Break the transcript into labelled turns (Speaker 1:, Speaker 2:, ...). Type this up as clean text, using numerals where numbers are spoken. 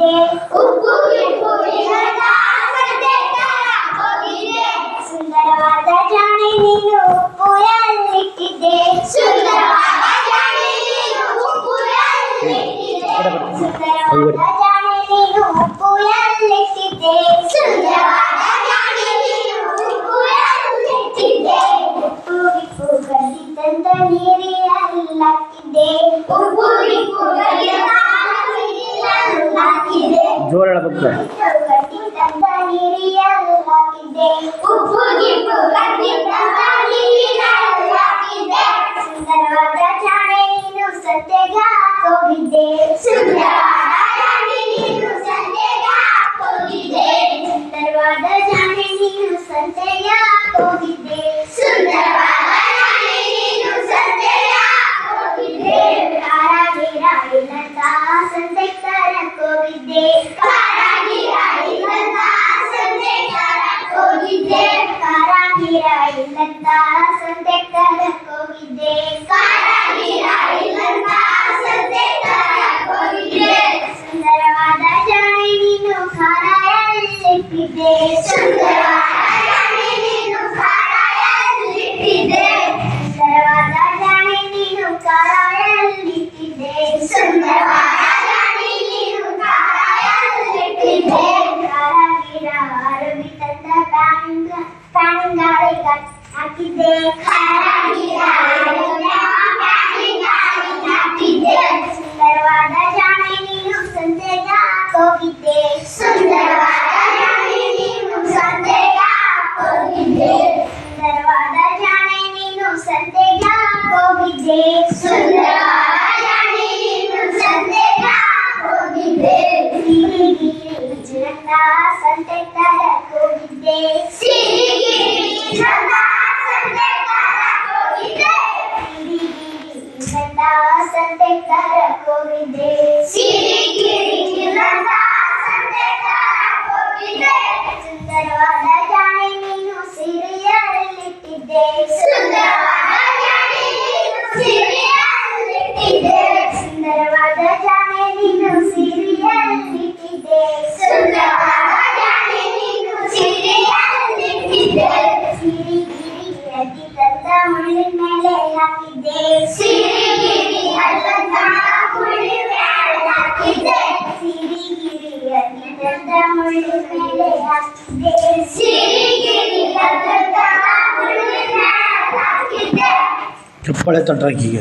Speaker 1: ಹಾಕಿದ್ದೆ ಉಪ್ಪು ಗಿಪ್ಪುಳಿಗದ ಸಂತೆ ತರಕ್ ಹೋಗಿದ್ದೆ ಸುಂದರವಾದ ಜಾಣೆ ನೀನು ಉಪ್ಪು ಎಲ್ಲಿಟ್ಟಿದ್ದೆ ಸುಂದರವಾದ ಜಾಣೆ ನೀನು ಉಪ್ಪು ಎಲ್ಲಿಟ್ಟಿದ್ದೆ ಸುಂದರವಾದ ಜಾಣೆ ನೀನು ಉಪ್ಪು ಎಲ್ಲಿಟ್ಟಿದ್ದೆ ಸುಂದರವಾದ ಜಾಣೆ ನೀನು ಉಪ್ಪು ಎಲ್ಲಿಟ್ಟಿದ್ದೆ ಉಪ್ಪು ಗಿಪ್ಪು ಗದ್ದಿದ್ದಂತ ನೀರಿ ಅಲ್ಲಾಕಿದ್ದೆ ಉಪ್ಪು ಗಿಪ್ಪು
Speaker 2: ಜೋರ ಹೇಳಬೇಕು
Speaker 1: ಗದ್ದಿದ್ದಂತ ನೀರಿ ಅಲ್ಲಾಕಿದ್ದೆ ಉಪ್ಪು ಗಿಪ್ಪು ಗದ್ದಿದ್ದಂತ ನೀರಿ ಅಲ್ಲಾಕಿದ್ದೆ ಸುಂದರವಾದ ಜಾಣೆ ನೀನು ಸಂತೆಗ ಹೋಗಿದ್ದೆ ಸುಂದರವಾದ ಜಾಣೆ ನೀನು ಸಂತೆಗ ಹೋಗಿದ್ದೆ ಸುಂದರವಾದ ಜಾಣೆ ನೀನು ಸಂತೆಗ ಹೋಗಿದ್ದೆ ಸುಂದರವಾದ ಜಾಣೆ ನೀನು ಸಂತೆಗ ಹೋಗಿದ್ದೆ ಕಾರಾಗಿರ ಇಲ್ಲಂತ ಸಂತೆ ತರಕ್ ಹೋಗಿದ್ದೆ ಕಾರಾಗಿರ ಇಲ್ಲಂತ ಸಂತೆ ತರಕ್ ಹೋಗಿದ್ದೆ ಕಾರಾಗಿರ ಇಲ್ಲಂತ ಸಂತೆ ತರಕ್ ಹೋಗಿದ್ದೆ ಕಾರಾಗಿರ ಇಲ್ಲಂತ ಸಂತೆ ತರಕ್ ಹೋಗಿದ್ದೆ ಸುಂದರವಾದ ಜಾಣೆ ನೀನು ಖಾರ ಎಲ್ಲಿಟ್ಟಿದ್ದೆ ಸುಂದರವಾದ ಜಾಣೆ ನೀನು ಖಾರ ಎಲ್ಲಿಟ್ಟಿದ್ದೆ ಸುಂದರವಾದ ಜಾಣೆ ನೀನು ಖಾರ ಎಲ್ಲಿಟ್ಟಿದ್ದೆ ಸುಂದರವಾದ ಜಾಣೆ ನೀನು ಖಾರ ಎಲ್ಲಿಟ್ಟಿದ್ದೆ ಕಾರಾಗಿರ ಅರಬಿ ತಂದ ಪ್ಯಾನಿಂಗಾಳಿಗ ಹಾಕಿದ್ದೆ ಕಾರಾಗಿರ ಪ್ಯಾನಿಂಗಾಳಿಗ ಹಾಕಿದ್ದೆ ಸುಂದರವಾದ ಜಾಣೆ ನೀನು ಸಂತೆಗ ಹೋಗಿದ್ದೆ ಸುಂದರವಾದ ಜಾಣೆ ನೀನು ಸಂತೆಗ ಹೋಗಿದ್ದೆ ಸುಂದರವಾದ ಜಾಣೆ ನೀನು ಸಂತೆಗ ಹೋಗಿದ್ದೆ ಸುಂದರವಾದ ಜಾಣೆ ನೀನು ಸಂತೆಗ ಹೋಗಿದ್ದೆ ಸಿರಿಗಿರಿ ಜೀವನ ಸಂತೆ ತರಕ್ ಹೋಗಿದ್ದೆ ಸಿರಿಗಿರಿ ಜೀವನ ಸಂತೆ ತರಕ್ ಹೋಗಿದ್ದೆ ಸಿರಿಗಿರಿ ಜೀವನ ಸಂತೆ ತರಕ್ ಹೋಗಿದ್ದೆ ಸಿರಿಗಿರಿ ಜೀವನ ಸಂತೆ ತರಕ್ ಹೋಗಿದ್ದೆ ಸುಂದರವಾದ ಜಾಣೆ ನೀನು ಸಿರಿಯಲ್ಲಿಟ್ಟಿದ್ದೆ ಸುಂದರವಾದ ಜಾಣೆ ನೀನು ಸಿರಿಯಲ್ಲಿಟ್ಟಿದ್ದೆ ಸುಂದರವಾದ ಜಾಣೆ ನೀನು ಸಿರಿಯಲ್ಲಿಟ್ಟಿದ್ದೆ ಸುಂದರವಾದ ಜಾಣೆ ನೀನು ಸಿರಿಯಲ್ಲಿಟ್ಟಿದ್ದೆ ಸಿರಿಗಿರಿ ಅಡ್ಡಿ ತಂದ ಮುಳ್ಳಿನ ಮೇಲೆ ಹಾಕಿದ್ದೆ ಸಿರಿಗಿರಿ ಅಲ್ಲಂತ ಮುಳ್ಳಿನ ಮೇಲೆ ಹಾಕಿದ್ದೆ ಸಿರಿಗಿರಿ ಅಡ್ಡಿ ತಂದ ಮುಳ್ಳಿನ ಮೇಲೆ ಹಾಕಿದ್ದೆ ಸಿರಿಗಿರಿ ಅಲ್ಲಂತ ಮುಳ್ಳಿನ ಮೇಲೆ ಹಾಕಿದ್ದೆ
Speaker 2: ಚಪ್ಪಾಳೆ ತಟ್ಟಾಕೀಗ